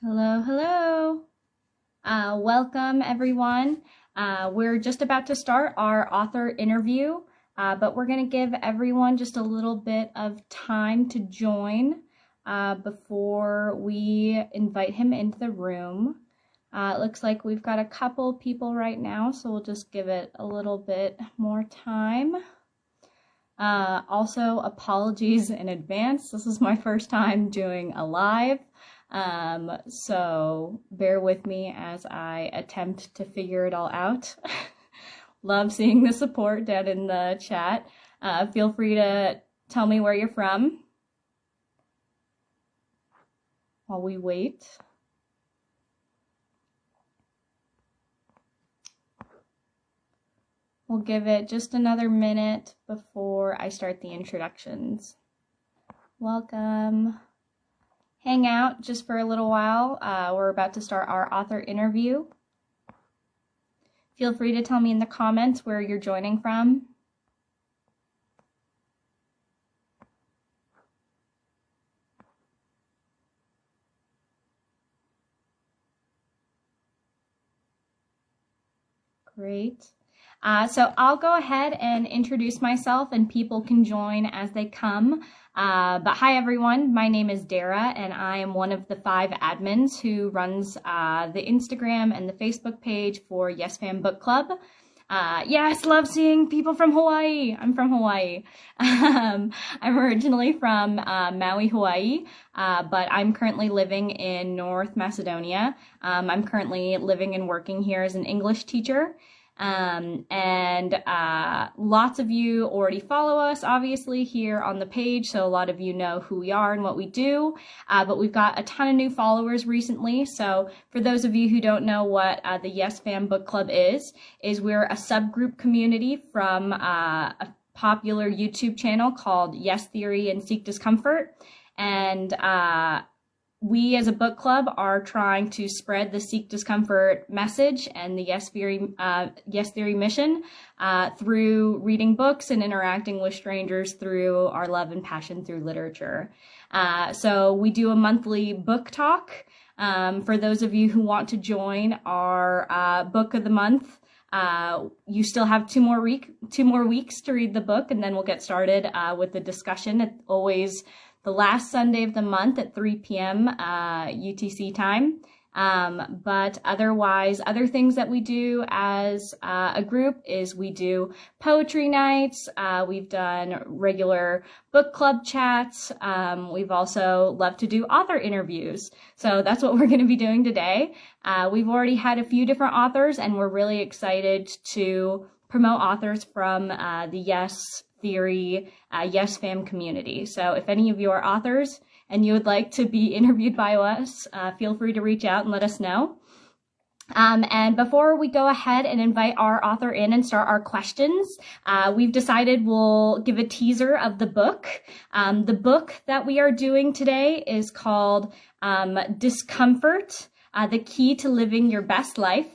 Hello, hello. Welcome, everyone. We're just about to start our author interview, but we're going to give everyone just a little bit of time to join before we invite him into the room. It looks like we've got a couple people right now, so we'll just give it a little bit more time. Also, apologies in advance. This is my first time doing a live. So bear with me as I attempt to figure it all out. Love seeing the support down in the chat. Feel free to tell me where you're from while we wait. We'll give it just another minute before I start the introductions. Welcome. Hang out just for a little while. We're about to start our author interview. Feel free to tell me in the comments where you're joining from. Great. So I'll go ahead and introduce myself and people can join as they come. But hi everyone, my name is Dara and I am one of the 5 admins who runs the Instagram and the Facebook page for Yes Fam Book Club. Yes, love seeing people from Hawaii. I'm from Hawaii. I'm originally from Maui, Hawaii, but I'm currently living in North Macedonia. I'm currently living and working here as an English teacher. Lots of you already follow us, obviously, here on the page, so a lot of you know who we are and what we do, but we've got a ton of new followers recently. So for those of you who don't know what the Yes Fam Book Club is we're a subgroup community from a popular YouTube channel called Yes Theory and Seek Discomfort, and we as a book club are trying to spread the Seek Discomfort message and the Yes Theory mission through reading books and interacting with strangers through our love and passion through literature. So we do a monthly book talk. For those of you who want to join our book of the month, you still have 2 more weeks to read the book, and then we'll get started with the discussion. It's always the last Sunday of the month at 3 p.m. UTC time. But otherwise, other things that we do as a group is we do poetry nights. We've done regular book club chats. We've also loved to do author interviews. So that's what we're going to be doing today. We've already had a few different authors, and we're really excited to promote authors from the Yes Theory, Yes Fam community. So if any of you are authors and you would like to be interviewed by us, feel free to reach out and let us know. And before we go ahead and invite our author in and start our questions, we've decided we'll give a teaser of the book. The book that we are doing today is called Discomfort, The Key to Living Your Best Life.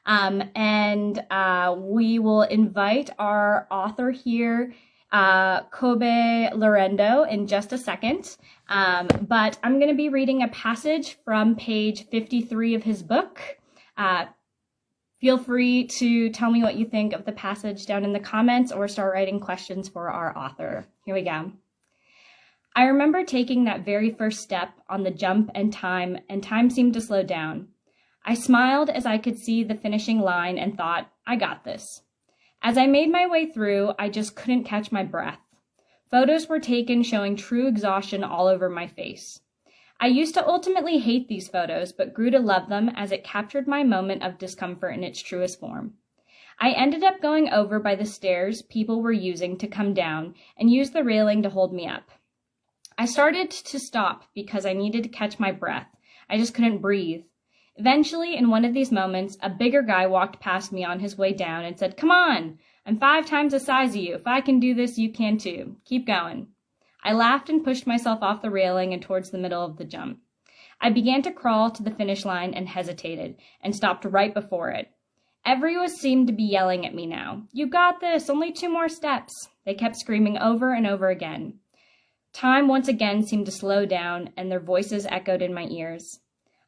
We will invite our author here, Kobe Lorendo, in just a second. But I'm going to be reading a passage from page 53 of his book. Feel free to tell me what you think of the passage down in the comments or start writing questions for our author. Here we go. I remember taking that very first step on the jump and time seemed to slow down. I smiled as I could see the finishing line and thought, I got this. As I made my way through, I just couldn't catch my breath. Photos were taken showing true exhaustion all over my face. I used to ultimately hate these photos, but grew to love them as it captured my moment of discomfort in its truest form. I ended up going over by the stairs people were using to come down and used the railing to hold me up. I started to stop because I needed to catch my breath. I just couldn't breathe. Eventually, in one of these moments, a bigger guy walked past me on his way down and said, "Come on, I'm 5 times the size of you. If I can do this, you can too. Keep going." I laughed and pushed myself off the railing and towards the middle of the jump. I began to crawl to the finish line and hesitated and stopped right before it. Everyone seemed to be yelling at me now. "You got this, only 2 more steps." They kept screaming over and over again. Time once again seemed to slow down and their voices echoed in my ears.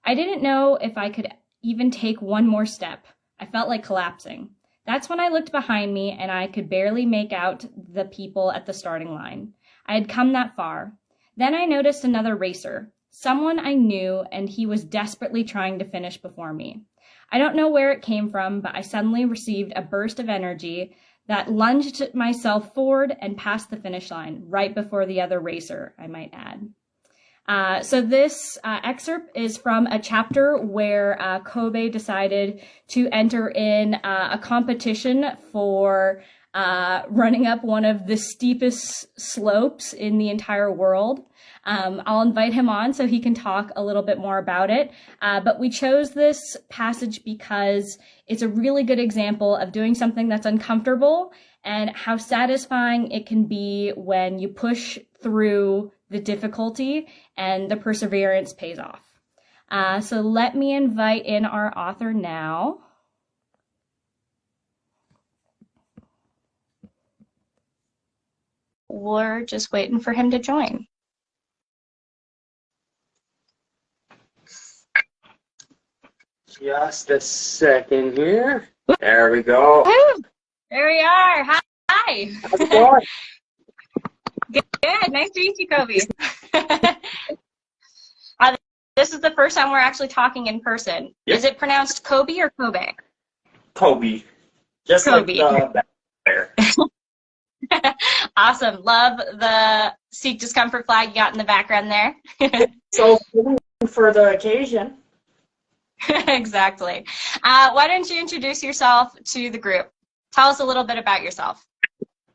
I didn't know if I could even take one more step. I felt like collapsing. That's when I looked behind me and I could barely make out the people at the starting line. I had come that far. Then I noticed another racer, someone I knew, and he was desperately trying to finish before me. I don't know where it came from, but I suddenly received a burst of energy that lunged myself forward and past the finish line, right before the other racer, I might add. So this excerpt is from a chapter where Kobe decided to enter in a competition for running up one of the steepest slopes in the entire world. I'll invite him on so he can talk a little bit more about it. But we chose this passage because it's a really good example of doing something that's uncomfortable and how satisfying it can be when you push through the difficulty and the perseverance pays off. So let me invite in our author now. We're just waiting for him to join. Just a second here. There we go. Woo! There we are. Hi. How's it going? Good. Nice to meet you, Kobe. This is the first time we're actually talking in person. Yep. Is it pronounced Kobe or Kobe? Kobe. Just Kobe. Like the there. Awesome. Love the Seek Discomfort flag you got in the background there. So for the occasion. Exactly. Why don't you introduce yourself to the group? Tell us a little bit about yourself.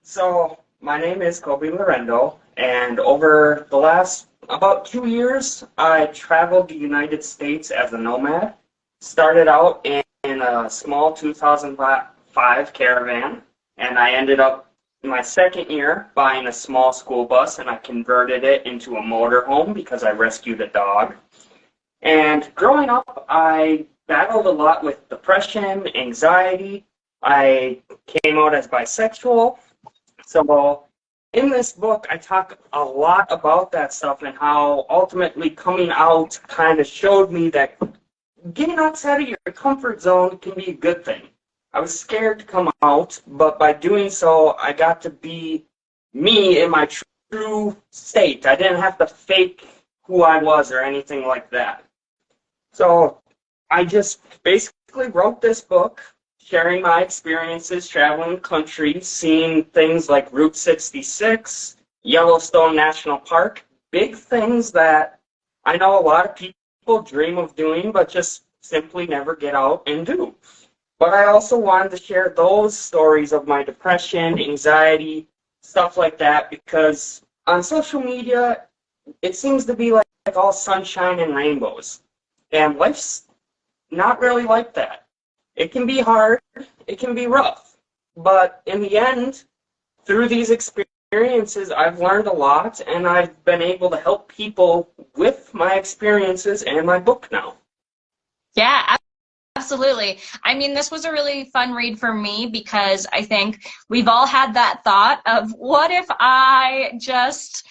So my name is Kobe Lorendo, and over the last about 2 years, I traveled the United States as a nomad. Started out in a small 2005 caravan, and I ended up in my second year buying a small school bus, and I converted it into a motorhome because I rescued a dog. And growing up, I battled a lot with depression, anxiety. I came out as bisexual. So in this book, I talk a lot about that stuff and how ultimately coming out kind of showed me that getting outside of your comfort zone can be a good thing. I was scared to come out, but by doing so, I got to be me in my true state. I didn't have to fake who I was or anything like that. So I just basically wrote this book, sharing my experiences traveling the country, seeing things like Route 66, Yellowstone National Park, big things that I know a lot of people dream of doing, but just simply never get out and do. But I also wanted to share those stories of my depression, anxiety, stuff like that, because on social media, it seems to be like all sunshine and rainbows. And life's not really like that. It can be hard, it can be rough, but in the end, through these experiences, I've learned a lot, and I've been able to help people with my experiences and my book now. Yeah, absolutely. I mean, this was a really fun read for me because I think we've all had that thought of, what if I just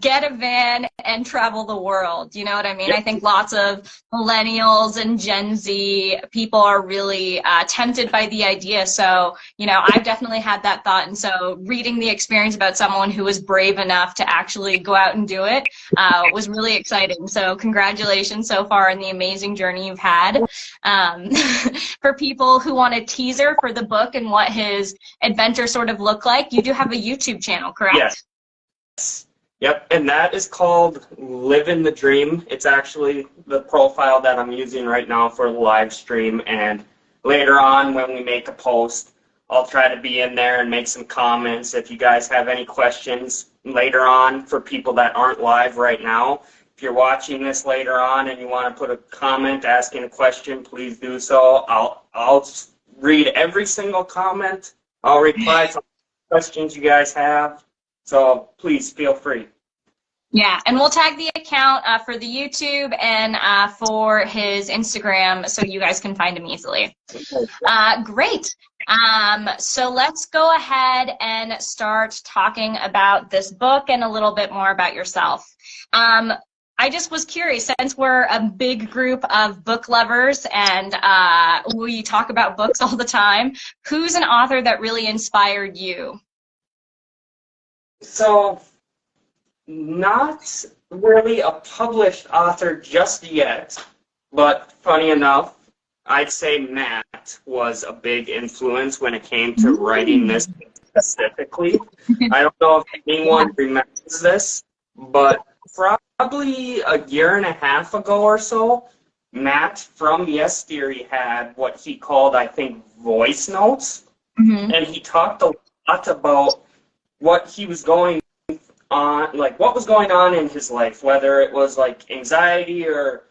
get a van and travel the world? You know what I mean? Yep. I think lots of millennials and Gen Z people are really tempted by the idea. So, you know, I've definitely had that thought. And so reading the experience about someone who was brave enough to actually go out and do it was really exciting. So congratulations so far on the amazing journey you've had. For people who want a teaser for the book and what his adventure sort of looked like, you do have a YouTube channel, correct? Yes. Yep, and that is called Living the Dream. It's actually the profile that I'm using right now for the live stream, and later on when we make a post, I'll try to be in there and make some comments. If you guys have any questions later on for people that aren't live right now, if you're watching this later on and you want to put a comment asking a question, please do so. I'll read every single comment. I'll reply to questions you guys have. So please feel free. Yeah, and we'll tag the account for the YouTube and for his Instagram so you guys can find him easily. Great. So let's go ahead and start talking about this book and a little bit more about yourself. I just was curious, since we're a big group of book lovers and we talk about books all the time, who's an author that really inspired you? So, not really a published author just yet, but funny enough, I'd say Matt was a big influence when it came to writing this specifically. I don't know if anyone remembers this, but probably a year and a half ago or so, Matt from Yes Theory had what he called, I think, voice notes, and he talked a lot about what he was going on, like what was going on in his life, whether it was like anxiety or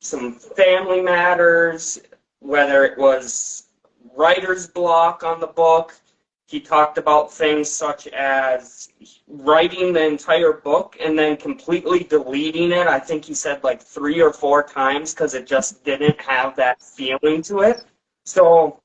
some family matters, whether it was writer's block on the book. He talked about things such as writing the entire book and then completely deleting it. I think he said like 3 or 4 times because it just didn't have that feeling to it. So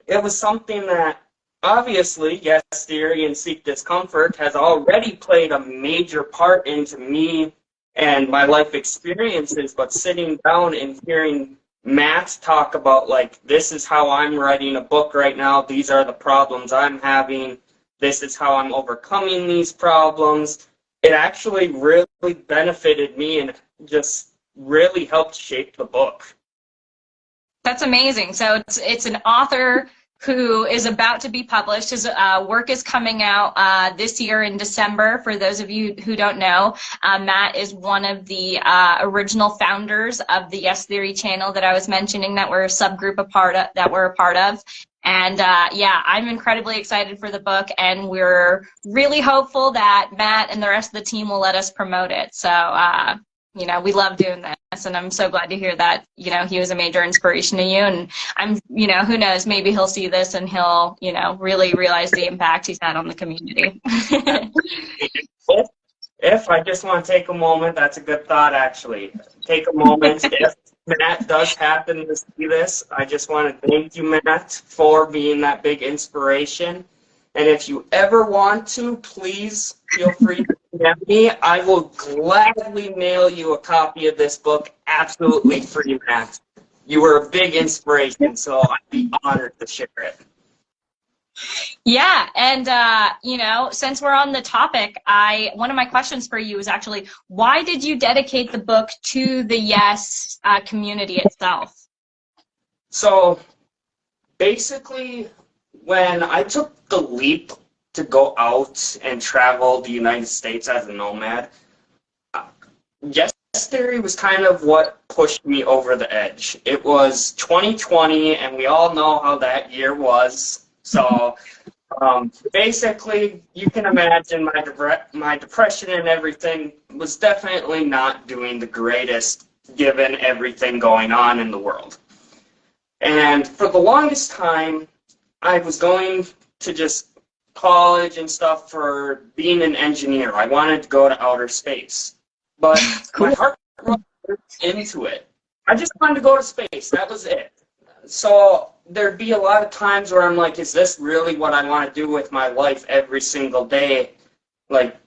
it was something that obviously Yes Theory and Seek Discomfort has already played a major part into me and my life experiences, but sitting down and hearing Matt talk about, like, this is how I'm writing a book right now, these are the problems I'm having, this is how I'm overcoming these problems, it actually really benefited me and just really helped shape the book. That's amazing. So it's an author who is about to be published. His work is coming out this year in December. For those of you who don't know, Matt is one of the original founders of the Yes Theory channel that I was mentioning that we're a subgroup that we're a part of. And yeah, I'm incredibly excited for the book, and we're really hopeful that Matt and the rest of the team will let us promote it. So you know, we love doing this, and I'm so glad to hear that, you know, he was a major inspiration to you. And I'm, you know, who knows, maybe he'll see this and he'll, you know, really realize the impact he's had on the community. If I just want to take a moment, that's a good thought, actually. Take a moment. If Matt does happen to see this, I just want to thank you, Matt, for being that big inspiration. And if you ever want to, please feel free to DM me. I will gladly mail you a copy of this book absolutely free, Matt. You were a big inspiration, so I'd be honored to share it. Yeah, and you know, since we're on the topic, one of my questions for you is actually, why did you dedicate the book to the Yes community itself? So basically, when I took the leap to go out and travel the United States as a nomad, Yes Theory was kind of what pushed me over the edge. It was 2020, and we all know how that year was. So basically, you can imagine my depression and everything was definitely not doing the greatest given everything going on in the world. And for the longest time, I was going to just college and stuff for being an engineer. I wanted to go to outer space. But my heart wasn't into it. I just wanted to go to space. That was it. So there'd be a lot of times where I'm like, is this really what I want to do with my life every single day? Like,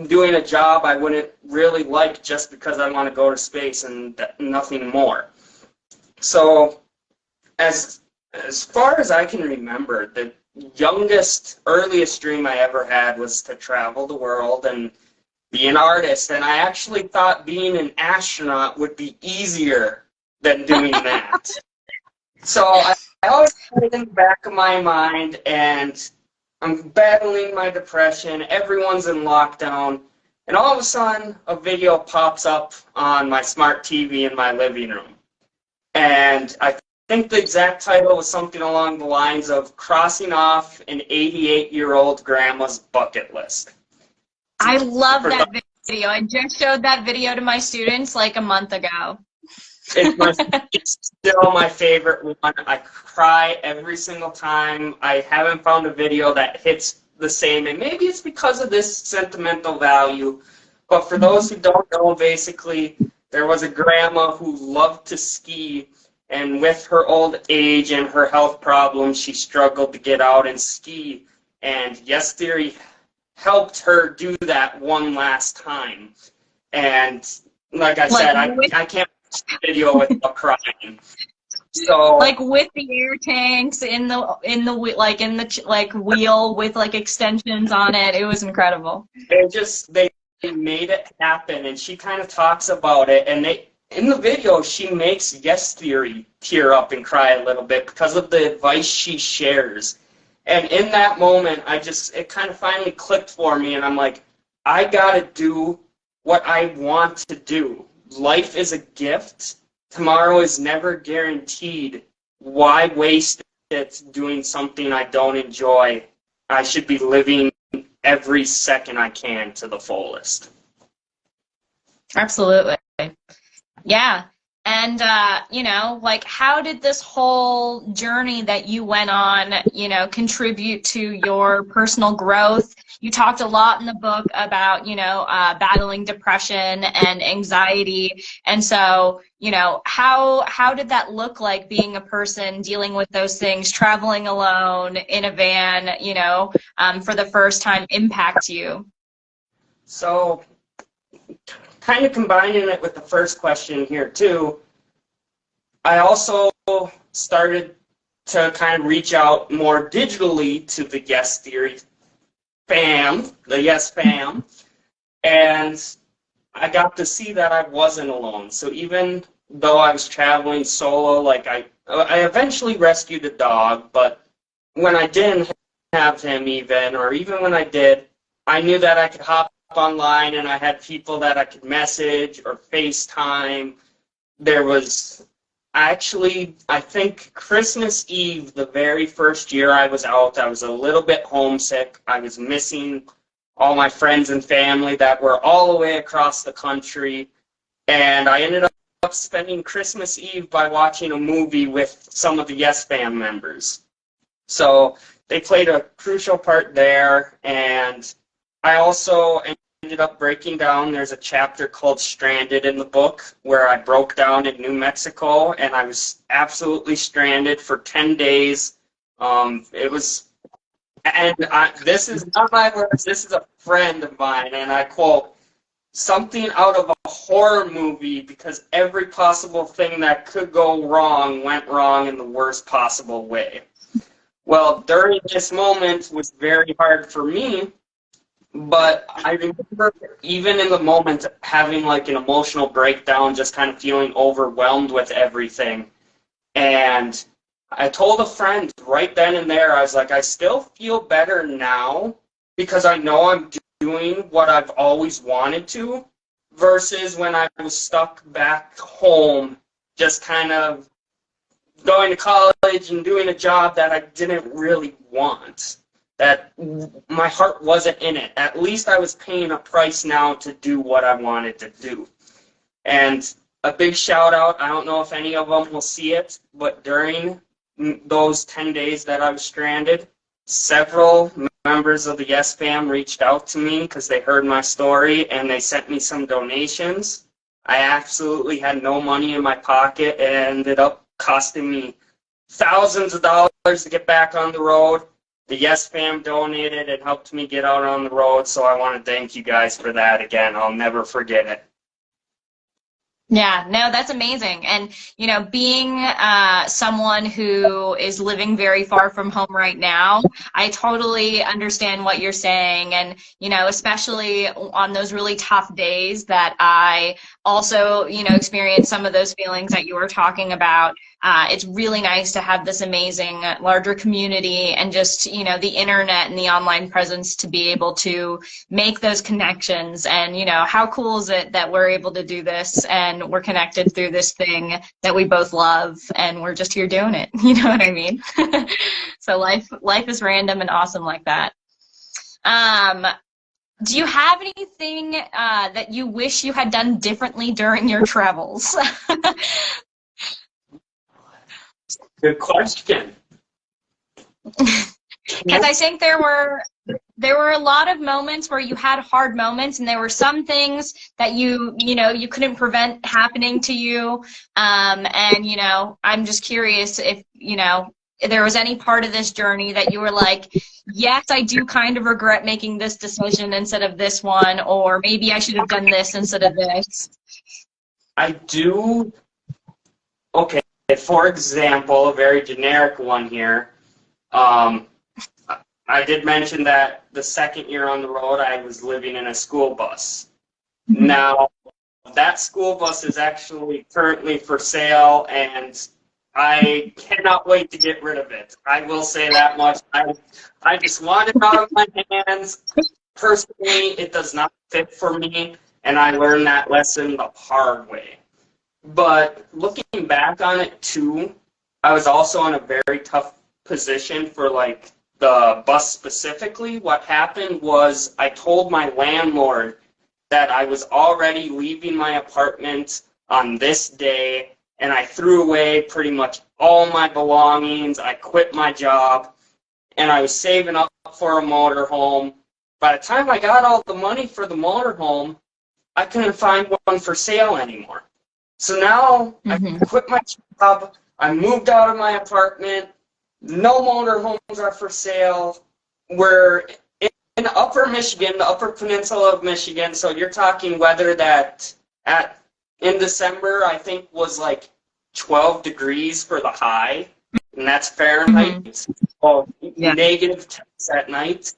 doing a job I wouldn't really like just because I want to go to space and nothing more. So as far as I can remember, the earliest dream I ever had was to travel the world and be an artist. And I actually thought being an astronaut would be easier than doing that. So I always had it in the back of my mind, and I'm battling my depression. Everyone's in lockdown. And all of a sudden, a video pops up on my smart TV in my living room. And I think the exact title was something along the lines of Crossing Off an 88-year-old Grandma's Bucket List. I love that video. I just showed that video to my students like a month ago. It's still my favorite one. I cry every single time. I haven't found a video that hits the same, and maybe it's because of this sentimental value. But for those who don't know, basically, there was a grandma who loved to ski, and with her old age and her health problems, she struggled to get out and ski. And Yes Theory helped her do that one last time. And like I said, I can't watch the video without crying. So like with the air tanks in the wheel with like extensions on it. It was incredible. they made it happen, and she kind of talks about it, and in the video she makes Yes Theory tear up and cry a little bit because of the advice she shares. And in that moment, it kind of finally clicked for me, and I'm like, I gotta do what I want to do. Life is a gift. Tomorrow is never guaranteed. Why waste it doing something I don't enjoy? I should be living every second I can to the fullest. Absolutely. Yeah. And, like, how did this whole journey that you went on, contribute to your personal growth? You talked a lot in the book about, battling depression and anxiety. And so, how did that look like being a person dealing with those things, traveling alone in a van, for the first time impact you? So, kind of combining it with the first question here too, I also started to kind of reach out more digitally to the Yes Theory fam, the Yes fam, and I got to see that I wasn't alone. So even though I was traveling solo, like I eventually rescued a dog, but when I didn't have him or even when I did, I knew that I could hop online and I had people that I could message or FaceTime. There was actually, I think Christmas Eve, the very first year I was out, I was a little bit homesick. I was missing all my friends and family that were all the way across the country. And I ended up spending Christmas Eve by watching a movie with some of the Yes Fam members. So they played a crucial part there. And I also ended up breaking down. There's a chapter called Stranded in the book where I broke down in New Mexico, and I was absolutely stranded for 10 days. This is not my words, this is a friend of mine, and I quote, something out of a horror movie because every possible thing that could go wrong went wrong in the worst possible way. Well, during this moment was very hard for me. But I remember even in the moment having like an emotional breakdown, just kind of feeling overwhelmed with everything. And I told a friend right then and there, I was like, I still feel better now because I know I'm doing what I've always wanted to, versus when I was stuck back home, just kind of going to college and doing a job that I didn't really want. That my heart wasn't in it. At least I was paying a price now to do what I wanted to do. And a big shout out, I don't know if any of them will see it, but during those 10 days that I was stranded, several members of the Yes Fam reached out to me because they heard my story and they sent me some donations. I absolutely had no money in my pocket. It ended up costing me thousands of dollars to get back on the road. The Yes Fam donated and helped me get out on the road, so I want to thank you guys for that again. I'll never forget it. Yeah, no, that's amazing. And, being someone who is living very far from home right now, I totally understand what you're saying. And, especially on those really tough days that I also, experience some of those feelings that you were talking about. It's really nice to have this amazing larger community and just, the internet and the online presence to be able to make those connections. And, how cool is it that we're able to do this and we're connected through this thing that we both love and we're just here doing it. You know what I mean? So life is random and awesome like that. Do you have anything that you wish you had done differently during your travels? Good question. Because I think there were a lot of moments where you had hard moments, and there were some things that you couldn't prevent happening to you. And I'm just curious if there was any part of this journey that you were like, yes, I do kind of regret making this decision instead of this one, or maybe I should have done this instead of this. I do. Okay, for example, a very generic one here. I did mention that the second year on the road, I was living in a school bus. Now, that school bus is actually currently for sale, and I cannot wait to get rid of it. I will say that much. I just want it out of my hands. Personally, it does not fit for me, and I learned that lesson the hard way. But looking back on it, too, I was also in a very tough position for, like, the bus specifically. What happened was I told my landlord that I was already leaving my apartment on this day, and I threw away pretty much all my belongings. I quit my job, and I was saving up for a motorhome. By the time I got all the money for the motorhome, I couldn't find one for sale anymore. So now I quit my job, I moved out of my apartment, no motorhomes are for sale. We're in upper Michigan, the upper peninsula of Michigan, so you're talking weather that in December I think was like 12 degrees for the high, and that's Fahrenheit, so negative temps at night.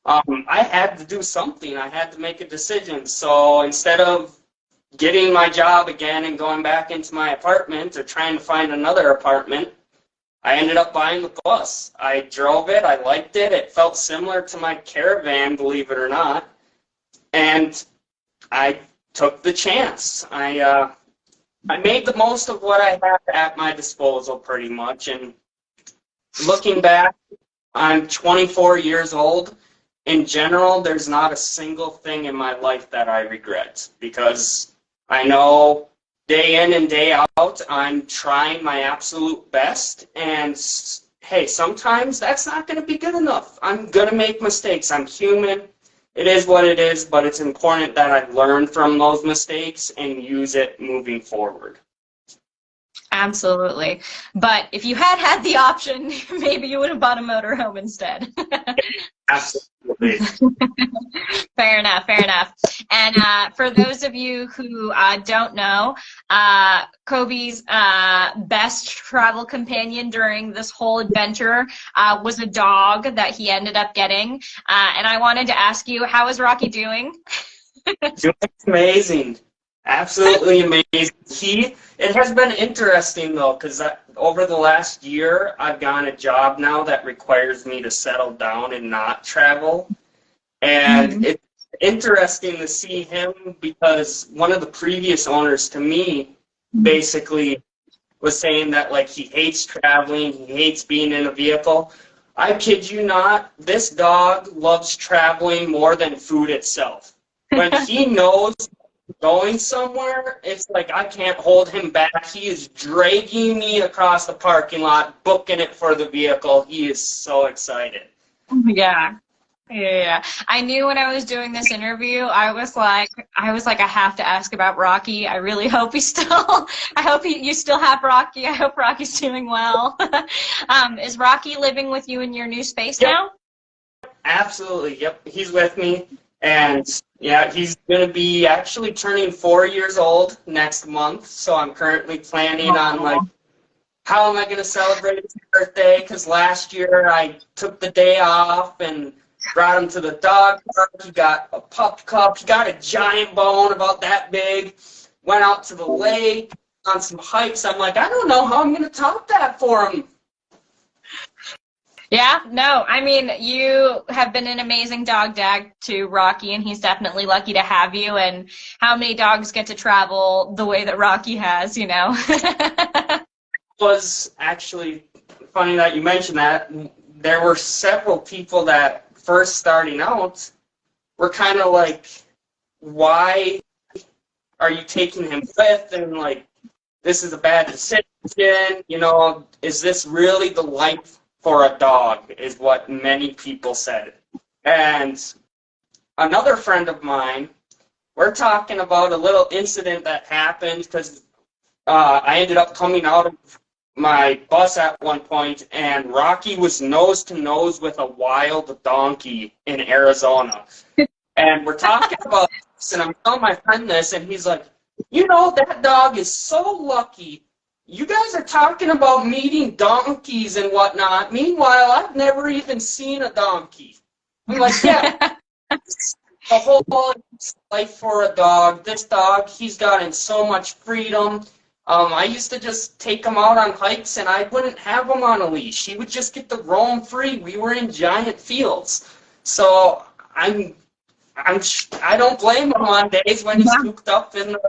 I had to do something. I had to make a decision. So instead of getting my job again and going back into my apartment or trying to find another apartment, I ended up buying the bus. I drove it. I liked it. It felt similar to my Caravan, believe it or not. And I took the chance. I made the most of what I had at my disposal pretty much. And looking back, I'm 24 years old. In general, there's not a single thing in my life that I regret, because I know day in and day out I'm trying my absolute best, and hey, sometimes that's not going to be good enough. I'm going to make mistakes. I'm human. It is what it is, but it's important that I learn from those mistakes and use it moving forward. Absolutely. But if you had the option, maybe you would have bought a motorhome instead. Absolutely. Fair enough, fair enough. And for those of you who don't know, Kobe's best travel companion during this whole adventure was a dog that he ended up getting. And I wanted to ask you, how is Rocky doing? Doing amazing. Absolutely amazing. It has been interesting, though, because over the last year, I've gotten a job now that requires me to settle down and not travel. And it's interesting to see him, because one of the previous owners to me basically was saying that, like, he hates traveling, he hates being in a vehicle. I kid you not, this dog loves traveling more than food itself. When he knows going somewhere, it's like I can't hold him back. He is dragging me across the parking lot, booking it for the vehicle. He is so excited. Yeah. Yeah. I knew when I was doing this interview, I was like, I have to ask about Rocky. I really hope you still have Rocky. I hope Rocky's doing well. Is Rocky living with you in your new space now? Absolutely. Yep. He's with me. And yeah, he's going to be actually turning 4 years old next month. So I'm currently planning on, like, how am I going to celebrate his birthday? Because last year I took the day off and brought him to the dog park. He got a pup cup. He got a giant bone about that big. Went out to the lake on some hikes. I'm like, I don't know how I'm going to top that for him. Yeah, no, I mean, you have been an amazing dog dad to Rocky, and he's definitely lucky to have you. And how many dogs get to travel the way that Rocky has, you know? It was actually funny that you mentioned that. There were several people that first starting out were kind of like, why are you taking him with? And like, this is a bad decision, you know, is this really the life for a dog, is what many people said. And another friend of mine, we're talking about a little incident that happened because I ended up coming out of my bus at one point, and Rocky was nose to nose with a wild donkey in Arizona. And we're talking about this, and I'm telling my friend this, and he's like, you know, that dog is so lucky. You guys are talking about meeting donkeys and whatnot. Meanwhile, I've never even seen a donkey. I'm like, yeah, the whole life for a dog. This dog, he's gotten so much freedom. I used to just take him out on hikes, and I wouldn't have him on a leash. He would just get to roam free. We were in giant fields. So I don't blame him on days when he's cooped up in the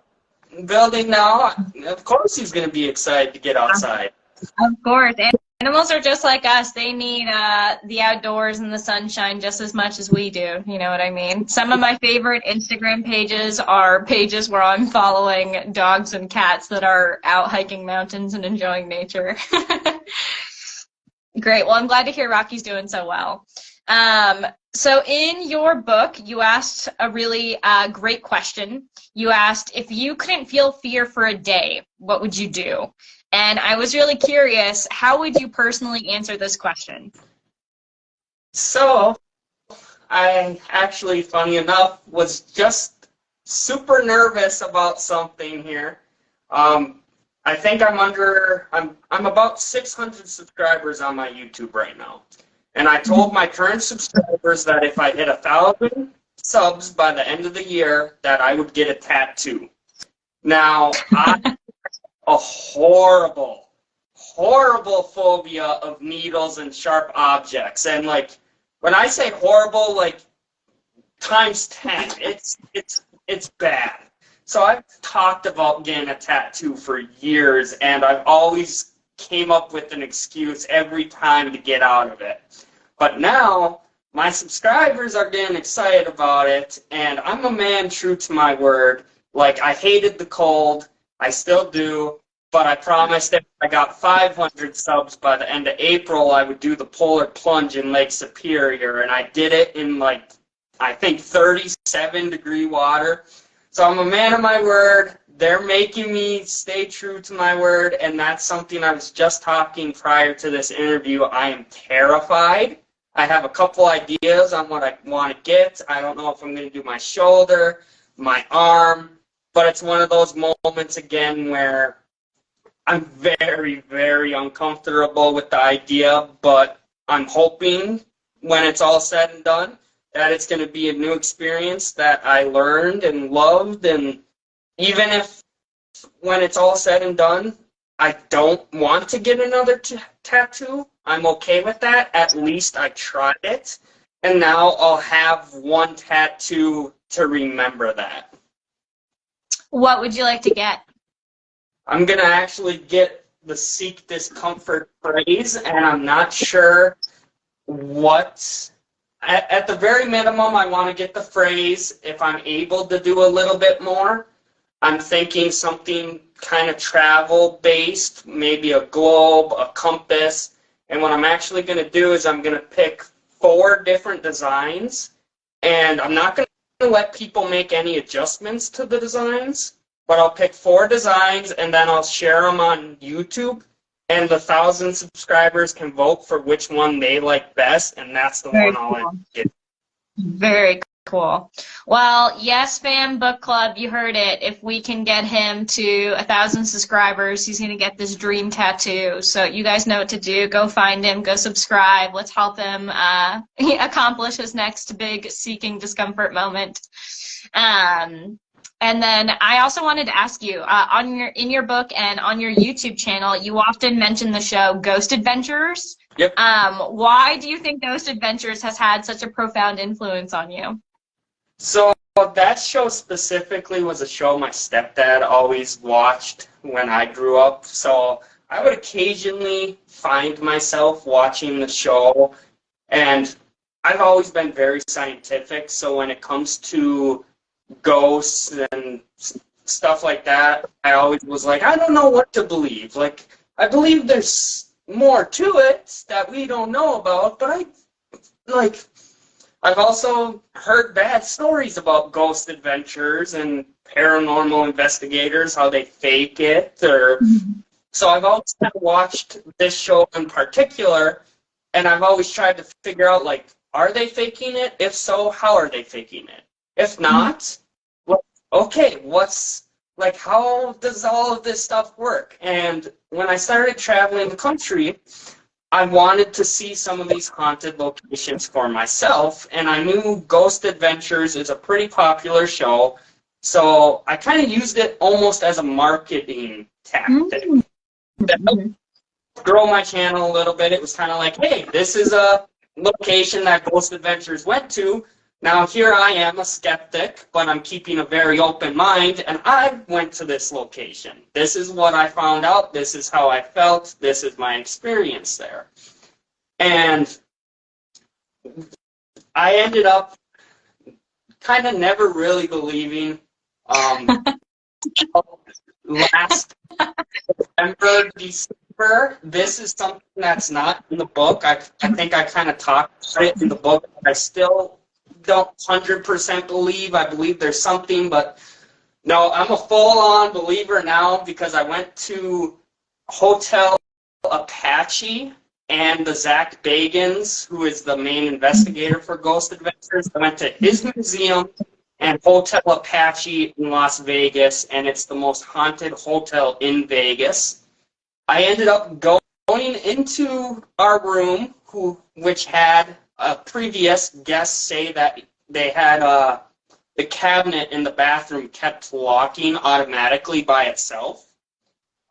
building now. Of course he's going to be excited to get outside. Of course. Animals are just like us. They need the outdoors and the sunshine just as much as we do. You know what I mean? Some of my favorite Instagram pages are pages where I'm following dogs and cats that are out hiking mountains and enjoying nature. Great. Well, I'm glad to hear Rocky's doing so well. So in your book, you asked a really great question. You asked, if you couldn't feel fear for a day, what would you do? And I was really curious, how would you personally answer this question? So, I actually, funny enough, was just super nervous about something here. I think I'm about 600 subscribers on my YouTube right now. And I told my current subscribers that if I hit 1,000 subs by the end of the year, that I would get a tattoo. Now, I have a horrible phobia of needles and sharp objects. And, like, when I say horrible, like, times 10, it's bad. So I've talked about getting a tattoo for years, and I've always came up with an excuse every time to get out of it. But now, my subscribers are getting excited about it, and I'm a man true to my word. Like, I hated the cold, I still do, but I promised if I got 500 subs by the end of April, I would do the polar plunge in Lake Superior, and I did it in, like, I think 37-degree water. So I'm a man of my word. They're making me stay true to my word, and that's something I was just talking prior to this interview. I am terrified. I have a couple ideas on what I want to get. I don't know if I'm going to do my shoulder, my arm, but it's one of those moments again where I'm very, very uncomfortable with the idea, but I'm hoping when it's all said and done that it's going to be a new experience that I learned and loved, and even if when it's all said and done, I don't want to get another tattoo, I'm okay with that. At least I tried it, and now I'll have one tattoo to remember that. What would you like to get? I'm going to actually get the Seek Discomfort phrase, and I'm not sure what. At the very minimum, I want to get the phrase. If I'm able to do a little bit more, I'm thinking something kind of travel-based, maybe a globe, a compass. And what I'm actually going to do is I'm going to pick 4 different designs, and I'm not going to let people make any adjustments to the designs, but I'll pick 4 designs, and then I'll share them on YouTube. And the 1,000 subscribers can vote for which one they like best, and that's the one I'll get. Very cool. Well, Yes Fam Book Club, you heard it. If we can get him to 1,000 subscribers, he's going to get this dream tattoo. So you guys know what to do. Go find him. Go subscribe. Let's help him accomplish his next big Seeking Discomfort moment. And then I also wanted to ask you, in your book and on your YouTube channel, you often mention the show Ghost Adventures. Yep. Why do you think Ghost Adventures has had such a profound influence on you? So that show specifically was a show my stepdad always watched when I grew up. So I would occasionally find myself watching the show, and I've always been very scientific. So when it comes to ghosts and stuff like that, I always was like, I don't know what to believe. Like, I believe there's more to it that we don't know about, but I've also heard bad stories about ghost adventures and paranormal investigators, how they fake it, or So I've always kind of watched this show in particular, and I've always tried to figure out, like, are they faking it? If so, how are they faking it? If not, well, okay, like, how does all of this stuff work? And when I started traveling the country, I wanted to see some of these haunted locations for myself, and I knew Ghost Adventures is a pretty popular show, so I kind of used it almost as a marketing tactic. That helped grow my channel a little bit. It was kind of like, hey, this is a location that Ghost Adventures went to. Now here I am, a skeptic, but I'm keeping a very open mind, and I went to this location. This is what I found out. This is how I felt. This is my experience there. And I ended up kind of never really believing. Last November, December, this is something that's not in the book. I think I kind of talked about it in the book. I still don't 100% believe. I believe there's something, but no, I'm a full-on believer now because I went to Hotel Apache and the Zach Bagans, who is the main investigator for Ghost Adventures. I went to his museum and Hotel Apache in Las Vegas, and it's the most haunted hotel in Vegas. I ended up going into our room, which had a previous guest say that they had the cabinet in the bathroom kept locking automatically by itself.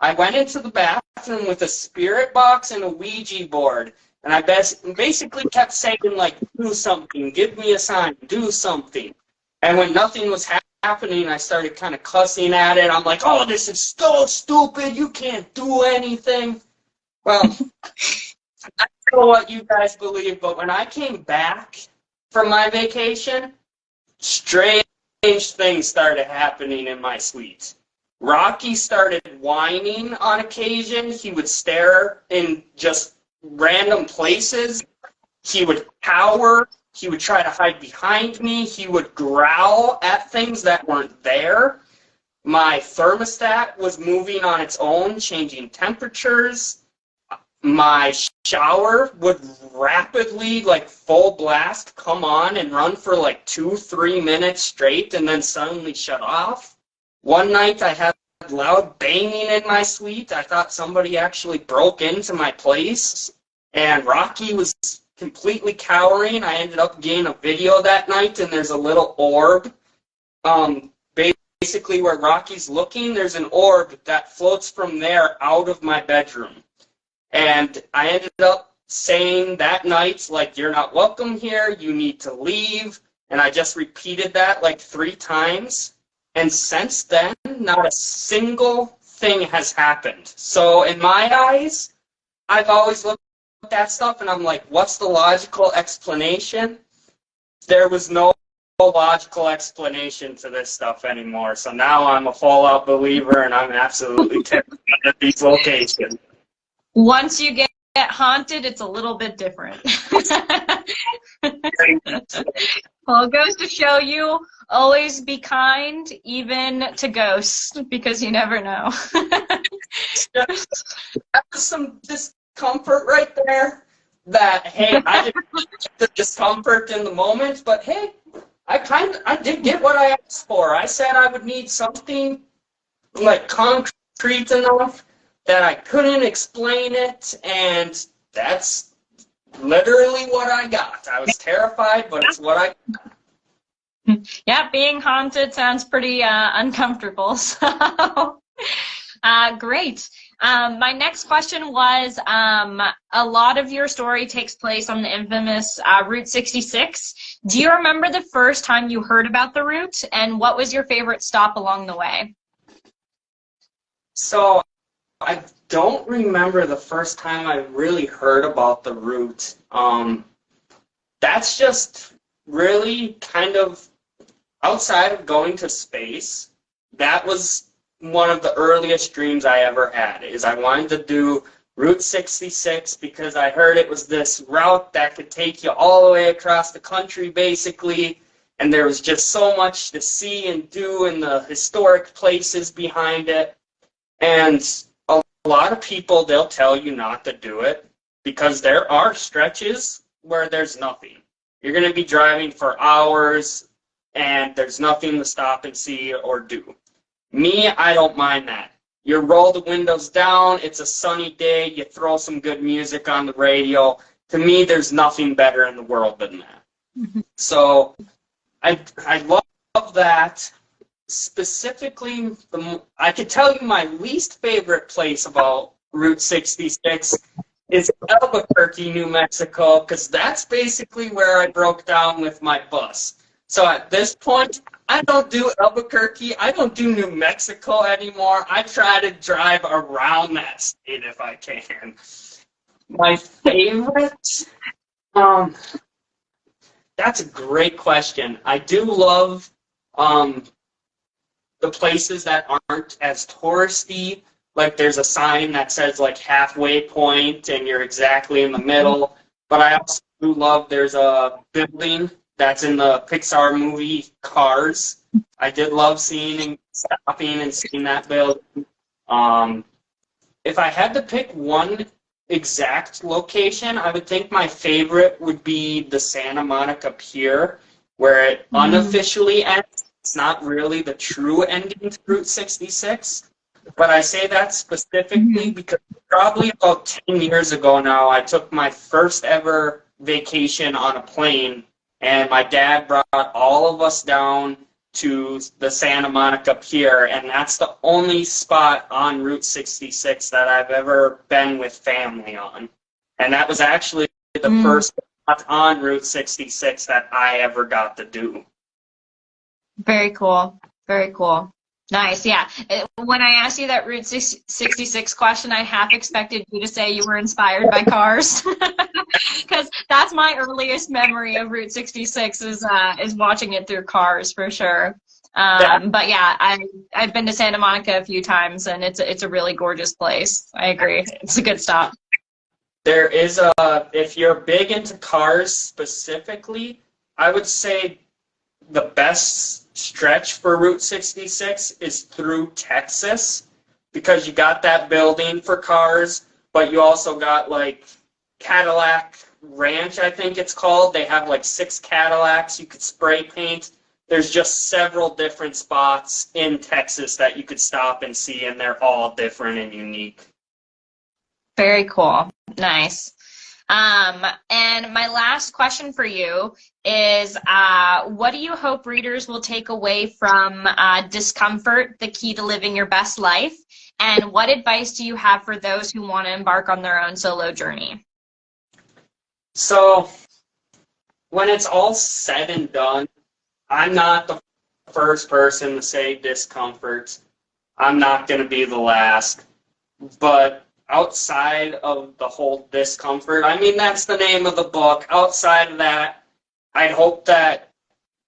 I went into the bathroom with a spirit box and a Ouija board, and I basically kept saying, like, do something, give me a sign, do something. And when nothing was happening, I started kind of cussing at it. I'm like, oh, this is so stupid. You can't do anything. Well, I don't know what you guys believe, but when I came back from my vacation, strange things started happening in my suite. Rocky started whining on occasion. He would stare in just random places. He would cower. He would try to hide behind me. He would growl at things that weren't there. My thermostat was moving on its own, changing temperatures. My shower would rapidly, like full blast, come on and run for like 2-3 minutes straight and then suddenly shut off. One night I had loud banging in my suite. I thought somebody actually broke into my place, and Rocky was completely cowering. I ended up getting a video that night, and there's a little orb. Basically where Rocky's looking, there's an orb that floats from there out of my bedroom. And I ended up saying that night, like, you're not welcome here, you need to leave. And I just repeated that like 3 times. And since then, not a single thing has happened. So in my eyes, I've always looked at that stuff and I'm like, what's the logical explanation? There was no logical explanation to this stuff anymore. So now I'm a fallout believer and I'm absolutely terrified at these locations. Once you get haunted, it's a little bit different. Well, it goes to show you, always be kind, even to ghosts, because you never know. That was some discomfort right there. That, hey, I didn't get the discomfort in the moment, but hey, I did get what I asked for. I said I would need something like concrete enough that I couldn't explain it, and that's literally what I got. I was terrified, but it's what I got. Yeah, being haunted sounds pretty uncomfortable. So, great. My next question was, a lot of your story takes place on the infamous Route 66. Do you remember the first time you heard about the route, and what was your favorite stop along the way? So, I don't remember the first time I really heard about the route. That's just really kind of outside of going to space. That was one of the earliest dreams I ever had, is I wanted to do Route 66 because I heard it was this route that could take you all the way across the country, basically, and there was just so much to see and do in the historic places behind it. And a lot of people, they'll tell you not to do it because there are stretches where there's nothing. You're going to be driving for hours and there's nothing to stop and see or do. Me, I don't mind that. You roll the windows down, it's a sunny day, you throw some good music on the radio. To me, there's nothing better in the world than that. So I love that. Specifically, I could tell you my least favorite place about Route 66 is Albuquerque, New Mexico, because that's basically where I broke down with my bus. So at this point, I don't do Albuquerque, I don't do New Mexico anymore. I try to drive around that state if I can. My favorite? That's a great question. I do love the places that aren't as touristy. Like there's a sign that says like halfway point and you're exactly in the middle. But I also do love there's a building that's in the Pixar movie Cars. I did love stopping and seeing that building. If I had to pick one exact location, I would think my favorite would be the Santa Monica Pier, where it unofficially ends. It's not really the true ending to Route 66, but I say that specifically because probably about 10 years ago now, I took my first ever vacation on a plane, and my dad brought all of us down to the Santa Monica Pier, and that's the only spot on Route 66 that I've ever been with family on. And that was actually the first spot on Route 66 that I ever got to do. Very cool. Very cool. Nice. Yeah. When I asked you that Route 66 question, I half expected you to say you were inspired by Cars, because that's my earliest memory of Route 66 is watching it through Cars for sure. But yeah, I've been to Santa Monica a few times, and it's a really gorgeous place. I agree. It's a good stop. There is if you're big into Cars specifically, I would say the best stretch for Route 66 is through Texas, because you got that building for Cars, but you also got like Cadillac Ranch, I think it's called. They have like 6 Cadillacs you could spray paint. There's just several different spots in Texas that you could stop and see, and they're all different and unique. Very cool. Nice. And my last question for you is, what do you hope readers will take away from Discomfort, the Key to Living Your Best Life? And what advice do you have for those who want to embark on their own solo journey? So, when it's all said and done, I'm not the first person to say Discomfort. I'm not going to be the last. But outside of the whole Discomfort, I mean, that's the name of the book. Outside of that, I hope that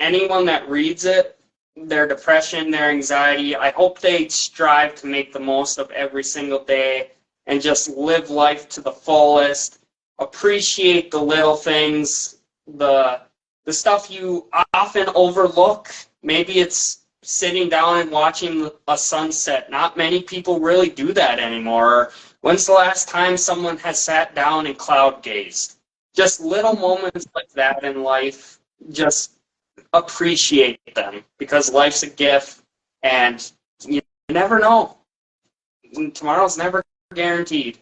anyone that reads it, their depression, their anxiety, I hope they strive to make the most of every single day and just live life to the fullest. Appreciate the little things, the stuff you often overlook. Maybe it's sitting down and watching a sunset. Not many people really do that anymore. When's the last time someone has sat down and cloud gazed? Just little moments like that in life, just appreciate them, because life's a gift and you never know. Tomorrow's never guaranteed.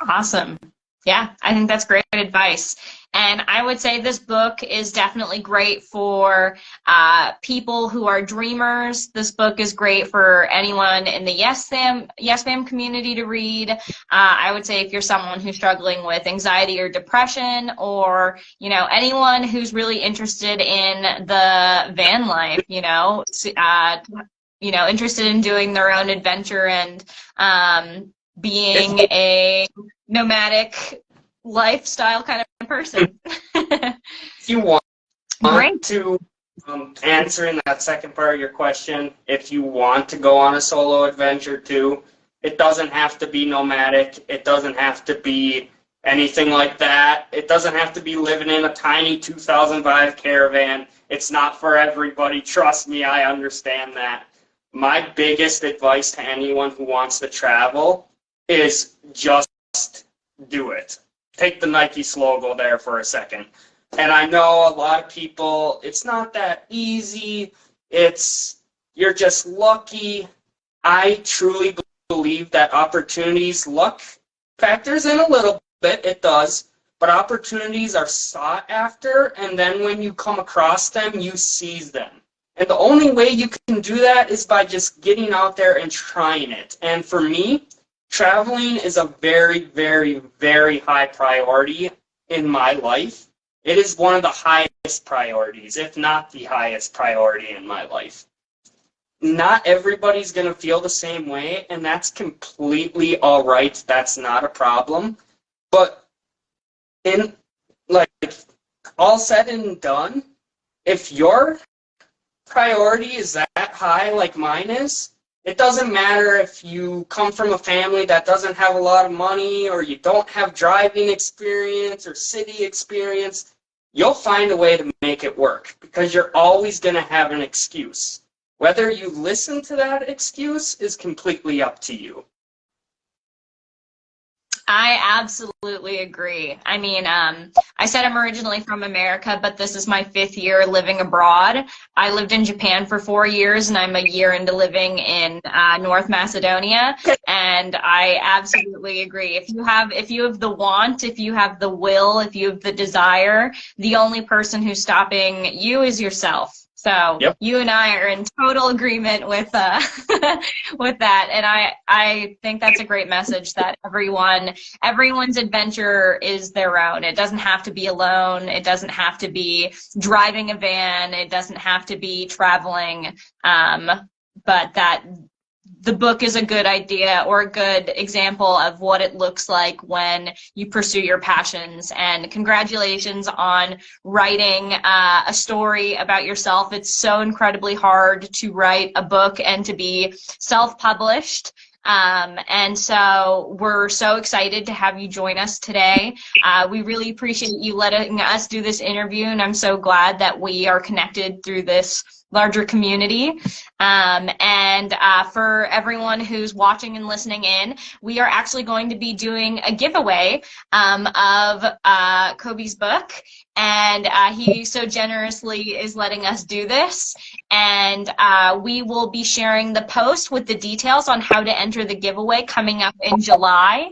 Awesome. Yeah, I think that's great advice. And I would say this book is definitely great for people who are dreamers. This book is great for anyone in the Yes Fam community to read. I would say if you're someone who's struggling with anxiety or depression, or anyone who's really interested in the van life, interested in doing their own adventure and being a nomadic lifestyle kind of person. If you want to answer that second part of your question, if you want to go on a solo adventure too, it doesn't have to be nomadic. It doesn't have to be anything like that. It doesn't have to be living in a tiny 2005 caravan. It's not for everybody. Trust me, I understand that. my biggest advice to anyone who wants to travel is just do it. Take the Nike logo there for a second. And I know a lot of people, it's not that easy. You're just lucky. I truly believe that opportunities, luck factors in a little bit, it does, but opportunities are sought after, and then when you come across them, you seize them. And the only way you can do that is by just getting out there and trying it. And for me, traveling is a very, very, very high priority in my life. It is one of the highest priorities, if not the highest priority in my life. Not everybody's going to feel the same way, and that's completely all right. That's not a problem. But in, like, all said and done, if your priority is that high like mine is, it doesn't matter if you come from a family that doesn't have a lot of money or you don't have driving experience or city experience, you'll find a way to make it work because you're always going to have an excuse. Whether you listen to that excuse is completely up to you. I absolutely agree. I mean, I said I'm originally from America, but this is my 5th year living abroad. I lived in Japan for 4 years, and I'm a year into living in North Macedonia. And I absolutely agree. If you have the want, if you have the will, if you have the desire, the only person who's stopping you is yourself. So yep. You and I are in total agreement with with that, and I think that's a great message that everyone's adventure is their own. It doesn't have to be alone. It doesn't have to be driving a van. It doesn't have to be traveling. But that the book is a good idea or a good example of what it looks like when you pursue your passions. And congratulations on writing a story about yourself. It's so incredibly hard to write a book and to be self-published. And so we're so excited to have you join us today. We really appreciate you letting us do this interview, and I'm so glad that we are connected through this larger community. And for everyone who's watching and listening in, we are actually going to be doing a giveaway of Kobe's book. And he so generously is letting us do this. And we will be sharing the post with the details on how to enter the giveaway coming up in July.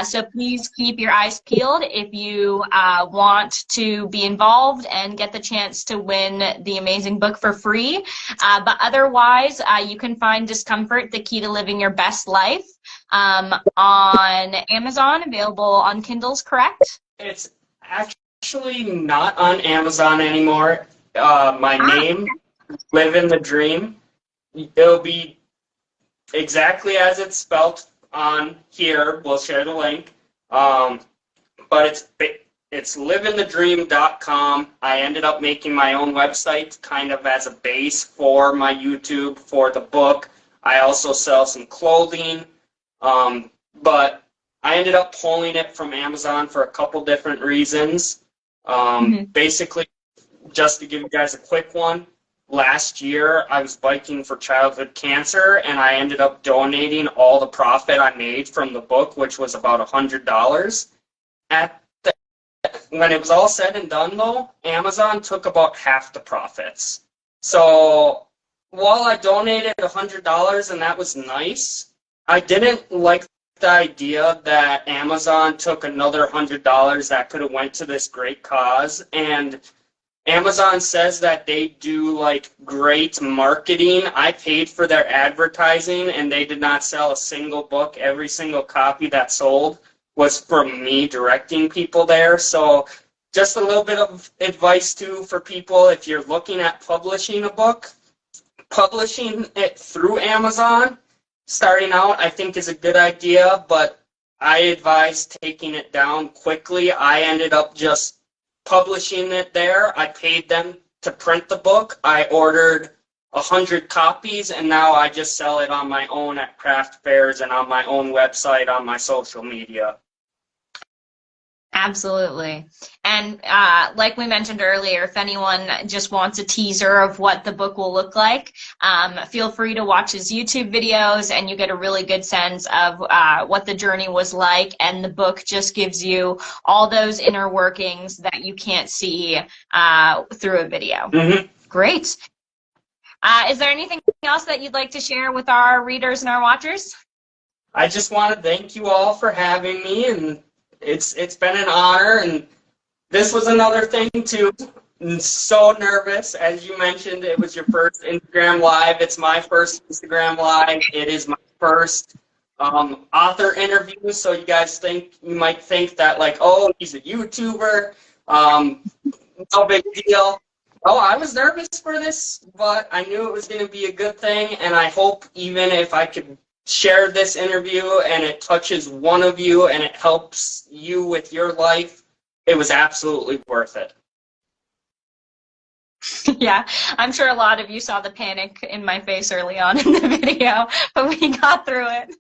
So please keep your eyes peeled if you want to be involved and get the chance to win the amazing book for free. But otherwise, you can find Discomfort, The Key to Living Your Best Life on Amazon, available on Kindles, correct? It's actually not on Amazon anymore. My name, Living the Dream, it'll be exactly as it's spelled on here. We'll share the link. But it's livingthedream.com. I ended up making my own website kind of as a base for my YouTube, for the book. I also sell some clothing, but I ended up pulling it from Amazon for a couple different reasons. Basically, just to give you guys a quick one, last year I was biking for childhood cancer, and I ended up donating all the profit I made from the book, which was about $100. When it was all said and done, though, Amazon took about half the profits. So while I donated $100, and that was nice, I didn't like the idea that Amazon took another $100 that could have went to this great cause. And Amazon says that they do like great marketing. I paid for their advertising, and they did not sell a single book. Every single copy that sold was from me directing people there. So just a little bit of advice too for people, if you're looking at publishing a book, publishing it through Amazon starting out I think is a good idea, but I advise taking it down quickly. I ended up just publishing it there. I paid them to print the book. I ordered 100 copies, and now I just sell it on my own at craft fairs and on my own website, on my social media. Absolutely. And like we mentioned earlier, if anyone just wants a teaser of what the book will look like, feel free to watch his YouTube videos and you get a really good sense of what the journey was like. And the book just gives you all those inner workings that you can't see through a video. Mm-hmm. Great. Is there anything else that you'd like to share with our readers and our watchers? I just want to thank you all for having me, and it's been an honor. And this was another thing too. I'm so nervous, as you mentioned. It was your first Instagram Live. It's my first Instagram Live. It is my first author interview. So you might think that like, oh, he's a YouTuber. No big deal. Oh, I was nervous for this, but I knew it was going to be a good thing, and I hope even if I could share this interview and it touches one of you and it helps you with your life, it was absolutely worth it. Yeah, I'm sure a lot of you saw the panic in my face early on in the video, but we got through it.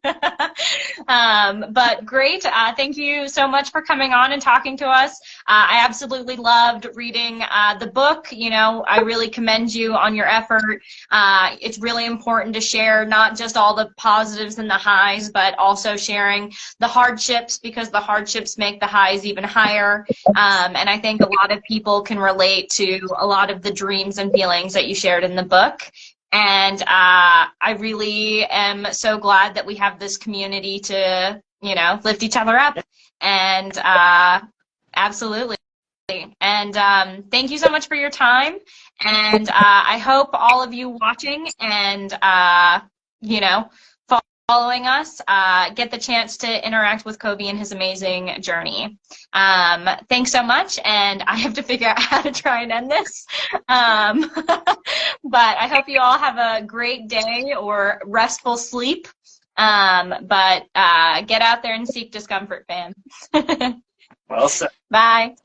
But great. Thank you so much for coming on and talking to us. I absolutely loved reading the book. You know, I really commend you on your effort. It's really important to share not just all the positives and the highs, but also sharing the hardships, because the hardships make the highs even higher. And I think a lot of people can relate to a lot of the dreams and feelings that you shared in the book. And I really am so glad that we have this community to, you know, lift each other up. And absolutely. And thank you so much for your time. And I hope all of you watching and, you know, following us get the chance to interact with Kobe and his amazing journey. Thanks so much, and I have to figure out how to try and end this. But I hope you all have a great day or restful sleep. But get out there and seek discomfort, fam. Well said. Bye.